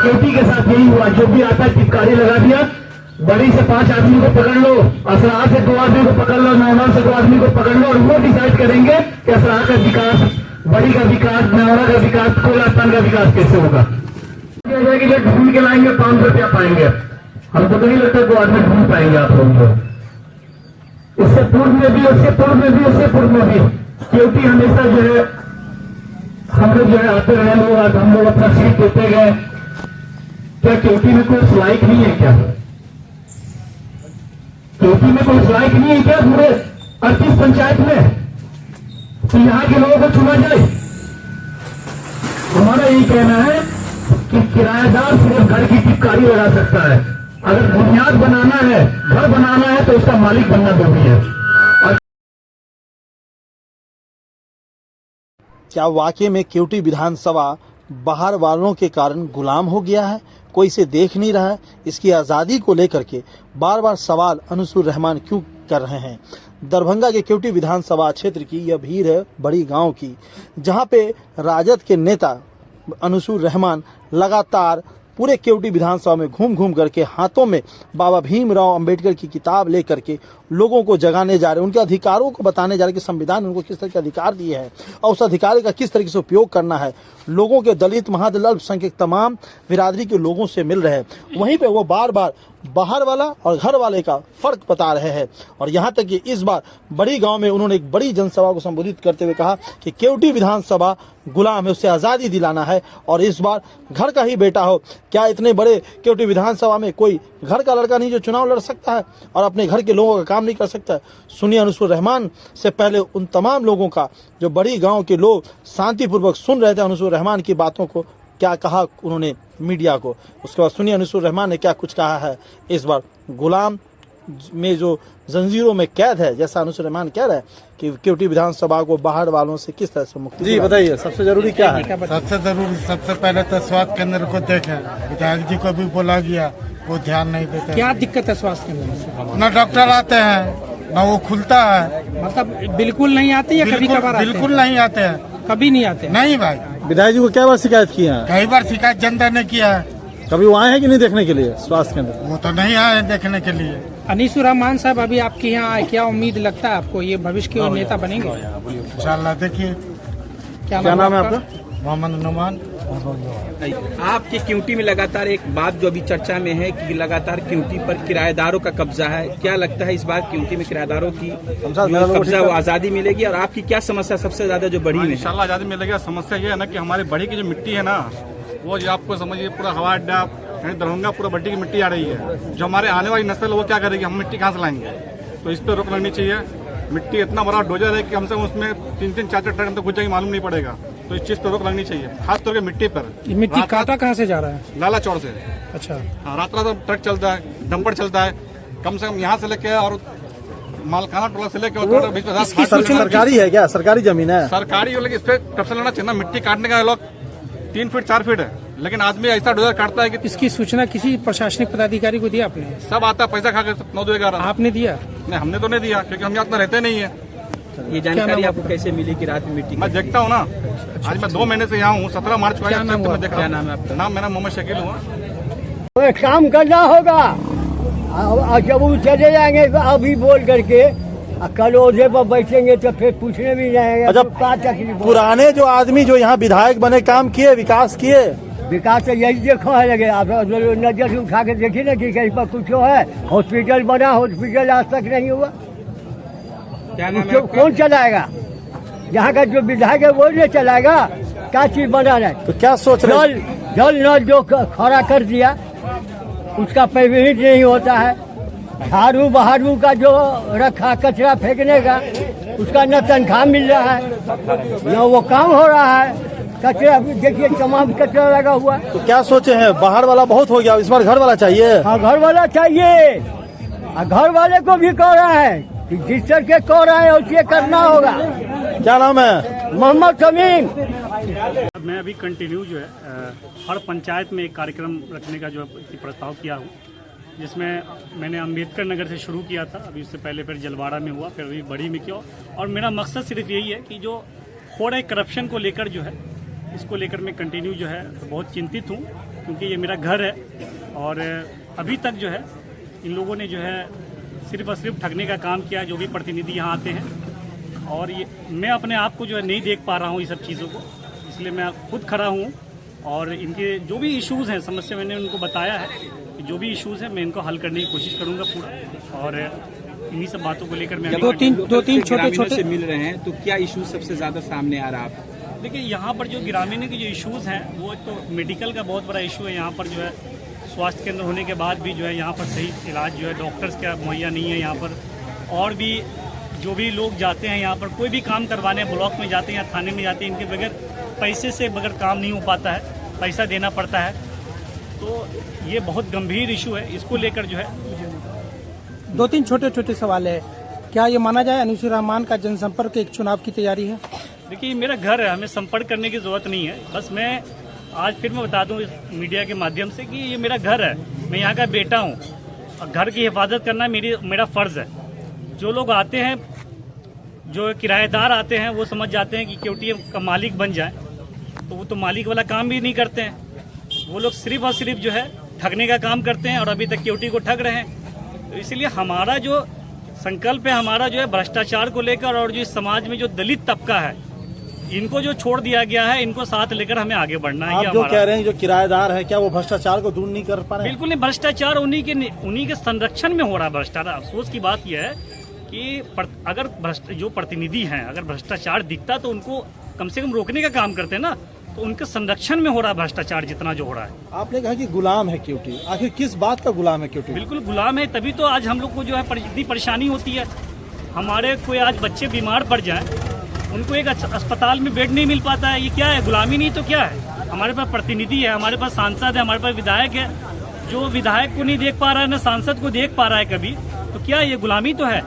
केवटी के साथ यही हुआ, जो भी आता है टिपकारी लगा दिया। बड़ी से 5 आदमी को पकड़ लो, असरा से 2 आदमी को पकड़ लो, नौना से 2 आदमी को पकड़ लो, और वो डिसाइड करेंगे कि असरा का विकास, बड़ी का विकास, नौना का विकास, कोलास्थान का विकास कैसे होगा। जाएगी जब ढूंढ के लाएंगे 500 रुपया पाएंगे, हमको तो नहीं लगता 2 आदमी ढूंढ पाएंगे आप लोगों को। इससे पूर्व में भी, उससे पूर्व में भी, उससे पूर्व में भी केवटी हमेशा जो है हम लोग जो है आते रहे लोग, हम लोग अपना सीट देते गए। क्या केवटी में कोई स्लाइक नहीं है क्या? केवटी में कोई स्लाइक नहीं है क्या पूरे 38 पंचायत में? तो यहाँ के लोगों को चुना जाए। हमारा यही कहना है कि किराएदार सिर्फ घर की टिपकारी लगा सकता है। अगर बुनियाद बनाना है, घर बनाना है, तो उसका मालिक बनना जरूरी है। क्या वाकई में केवटी विधानसभा बाहर वालों के कारण गुलाम हो गया है? कोई इसे देख नहीं रहा है? इसकी आज़ादी को लेकर के बार बार सवाल अनसुर रहमान क्यों कर रहे हैं? दरभंगा के केवटी विधानसभा क्षेत्र की यह भीड़ है बड़ी गांव की, जहां पे राजद के नेता अनसुर रहमान लगातार पूरे केवटी विधानसभा में घूम घूम करके हाथों में बाबा भीमराव अंबेडकर की किताब लेकर के लोगों को जगाने जा रहे हैं, उनके अधिकारों को बताने जा रहे हैं कि संविधान ने उनको किस तरह के अधिकार दिए हैं और उस अधिकार का किस तरीके से उपयोग करना है। लोगों के दलित, महादलित, अल्पसंख्यक तमाम बिरादरी के लोगों से मिल रहे हैं। वहीं पे वो बार बार बाहर वाला और घर वाले का फर्क बता रहे हैं। और यहाँ तक कि इस बार बड़ी गांव में उन्होंने एक बड़ी जनसभा को संबोधित करते हुए कहा कि केवटी विधानसभा गुलाम है, उससे आज़ादी दिलाना है और इस बार घर का ही बेटा हो। क्या इतने बड़े केवटी विधानसभा में कोई घर का लड़का नहीं जो चुनाव लड़ सकता है और अपने घर के लोगों का काम नहीं कर सकता है? सुनिए अनसुर रहमान से पहले उन तमाम लोगों का जो बड़ी गांव के लोग शांतिपूर्वक सुन रहे थे अनसुर रहमान की बातों को, क्या कहा उन्होंने मीडिया को। उसके बाद सुनिए अनसुर रहमान ने क्या कुछ कहा है। इस बार गुलाम में जो जंजीरों में कैद है, जैसा अनसुर रहमान कह रहे हैं कि केवटी विधानसभा को बाहर वालों से किस तरह से मुक्ति। जी बताइए, सबसे जरूरी क्या है? सबसे जरूरी, सबसे पहले तो स्वास्थ्य केंद्र को देखें। विधायक जी को भी बोला गया, वो ध्यान नहीं देते। क्या दिक्कत है स्वास्थ्य केंद्र में? न डॉक्टर आते हैं, न वो खुलता है। मतलब बिल्कुल नहीं आते या कभी कभार? बिल्कुल नहीं आते हैं। कभी नहीं आते? नहीं भाई। विधायक जी को क्या बार शिकायत की है? कई बार शिकायत जनता ने किया है। कभी वो आए हैं कि नहीं देखने के लिए स्वास्थ्य केंद्र? वो तो नहीं आए देखने के लिए। अनसुर रहमान साहब अभी आपके यहाँ आए, क्या उम्मीद लगता है आपको ये भविष्य के नेता बनेंगे? इंशाल्लाह देखिए। क्या नाम है आपका? मोहम्मद नुमान। आपके केवटी में लगातार एक बात जो अभी चर्चा में है कि लगातार केवटी पर किराएदारों का कब्जा है, क्या लगता है इस बार केवटी में किराएदारों की कब्जा वो आज़ादी मिलेगी और आपकी क्या समस्या सबसे ज्यादा जो बड़ी है? इंशाल्लाह आज़ादी मिलेगी। समस्या ये है ना कि हमारे बड़ी की जो मिट्टी है ना, वो जो आपको समझिए पूरा हवा अड्डा दरभंगा पूरा बड्डी की मिट्टी आ रही है। जो हमारे आने वाली नस्ल वो क्या करेगी, हम मिट्टी कहाँ से लाएंगे? तो इस पर रोक लगनी चाहिए। मिट्टी इतना बड़ा डोजर है कि हमसे उसमें 3-3, 4-4 ट्रक तो घुस जाएगी, मालूम नहीं पड़ेगा। तो इस चीज पर रोक लगनी चाहिए, खास तौर पर मिट्टी पर। मिट्टी काटा कहाँ से जा रहा है? लाला चौड़ से। अच्छा। हाँ, रात रात ट्रक चलता है, डंपर चलता है, कम से कम यहाँ से लेके और मालखाना टोला से लेके और बीच में सरकारी है क्या? सरकारी जमीन है? सरकारी हो, लेकिन इस पे टफ लेना चाहिए ना। मिट्टी काटने का लोग 3 फीट 4 फीट है, लेकिन आदमी ऐसा डोजर काटता है कि इसकी सूचना किसी प्रशासनिक पदाधिकारी को दिया आपने? सब आता पैसा खा के 9-2-11। आपने दिया? नहीं, हमने तो नहीं दिया क्योंकि हम यहाँ रहते नहीं है। ये जानकारी आपको कैसे मिली कि रात में मिट्टी? मैं देखता हूँ ना, आज मैं 2 महीने से यहाँ हूँ। 17 मार्च को क्या नाम हुआ? क्या नाम है आपका? नाम मेरा मोहम्मद शकील हुआ। तो काम करना होगा। जब वो चले जाएंगे अभी बोल करके, कल ओझे पर बैठेंगे तो फिर पूछने भी जाएंगे। अच्छा, पुराने जो आदमी जो यहाँ विधायक बने, काम किए, विकास किए? विकास तो यही देखो है लगे। आप नजर से उठा के देखिए ना कि कहीं पर कुछ है। हॉस्पिटल बना, हॉस्पिटल आज तक नहीं हुआ। क्या नाम है? कौन चलाएगा? यहाँ का जो विधायक है वो नहीं चलाएगा। क्या चीज बना रहा है? तो क्या सोच रहे? जल नल जो खड़ा कर दिया उसका पेमेंट नहीं होता है। झाड़ू बहारू का जो रखा कचरा फेंकने का, उसका न तनख्वाह मिल रहा है न वो काम हो रहा है। कचरा देखिए, तमाम कचरा लगा हुआ है। तो क्या सोचे हैं? बाहर वाला बहुत हो गया, इस बार घर वाला चाहिए। हाँ, घर वाला चाहिए। घर वाले को भी कह रहा है कि जिस तरह के कह रहा है उसे करना होगा। क्या नाम है? मोहम्मद शमीम। मैं अभी कंटिन्यू जो है हर पंचायत में एक कार्यक्रम रखने का जो प्रस्ताव किया हूँ, जिसमें मैंने अम्बेडकर नगर से शुरू किया था। अभी उससे पहले फिर जलवाड़ा में हुआ, फिर अभी बड़ी में किया। और मेरा मकसद सिर्फ यही है कि जो हो रहे करप्शन को लेकर जो है, इसको लेकर मैं कंटिन्यू जो है तो बहुत चिंतित हूँ क्योंकि ये मेरा घर है और अभी तक जो है इन लोगों ने जो है सिर्फ और सिर्फ ठगने का काम किया, जो भी प्रतिनिधि यहाँ आते हैं। और ये मैं अपने आप को जो है नहीं देख पा रहा हूँ ये सब चीज़ों को, इसलिए मैं खुद खड़ा हूँ और इनके जो भी इश्यूज़ हैं, समस्या मैंने उनको बताया है कि जो भी इश्यूज़ हैं मैं इनको हल करने की कोशिश करूँगा पूरा। और इन्हीं सब बातों को लेकर मैं दो तीन छोटे से मिल रहे हैं, तो क्या इशू सबसे ज्यादा सामने आ रहा है आपको? देखिए, यहाँ पर जो ग्रामीण के जो इश्यूज़ हैं वो तो मेडिकल का बहुत बड़ा इशू है। यहाँ पर जो है स्वास्थ्य केंद्र होने के बाद भी जो है यहाँ पर सही इलाज जो है डॉक्टर्स का मुहैया नहीं है यहाँ पर। और भी जो भी लोग जाते हैं यहाँ पर कोई भी काम करवाने, ब्लॉक में जाते हैं या थाने में जाते हैं, इनके बगैर पैसे से बगैर काम नहीं हो पाता है, पैसा देना पड़ता है। तो ये बहुत गंभीर इशू है, इसको लेकर जो है दो तीन छोटे सवाल है। क्या ये माना जाए अनुसूर रहमान का जनसंपर्क एक चुनाव की तैयारी है? देखिए, मेरा घर है, हमें संपर्क करने की जरूरत नहीं है। बस मैं आज फिर मैं बता दूं इस मीडिया के माध्यम से कि ये मेरा घर है, मैं यहाँ का बेटा हूँ और घर की हिफाजत करना मेरा फर्ज है। जो लोग आते हैं, जो किराएदार आते हैं, वो समझ जाते हैं कि केवटी का मालिक बन जाए, तो वो तो मालिक वाला काम भी नहीं करते हैं। वो लोग सिर्फ और सिर्फ जो है ठगने का काम करते हैं और अभी तक केवटी को ठग रहे हैं। तो इसलिए हमारा जो संकल्प है, हमारा जो है भ्रष्टाचार को लेकर, और जो इस समाज में जो दलित तबका है इनको जो छोड़ दिया गया है, इनको साथ लेकर हमें आगे बढ़ना है। आप जो कह रहे हैं जो किराएदार है, क्या वो भ्रष्टाचार को दूर नहीं कर पा रहे? बिल्कुल नहीं, भ्रष्टाचार उन्हीं के संरक्षण में हो रहा है भ्रष्टाचार। अफसोस की बात यह है कि अगर जो प्रतिनिधि हैं, अगर भ्रष्टाचार दिखता तो उनको कम से कम रोकने का काम करते ना, तो उनके संरक्षण में हो रहा है भ्रष्टाचार जितना जो हो रहा है। आपने कहा कि गुलाम है केवटी, आखिर किस बात का गुलाम है केवटी? बिल्कुल गुलाम है, तभी तो आज हम लोग को जो है इतनी परेशानी होती है। हमारे कोई आज बच्चे बीमार पड़ जाए, उनको एक अस्पताल में बेड नहीं मिल पाता है, ये क्या है? गुलामी नहीं तो क्या है? हमारे पास प्रतिनिधि है, हमारे पास सांसद है, हमारे पास विधायक है। जो विधायक को नहीं देख पा रहा है, न सांसद को देख पा रहा है कभी, तो क्या ये गुलामी तो है?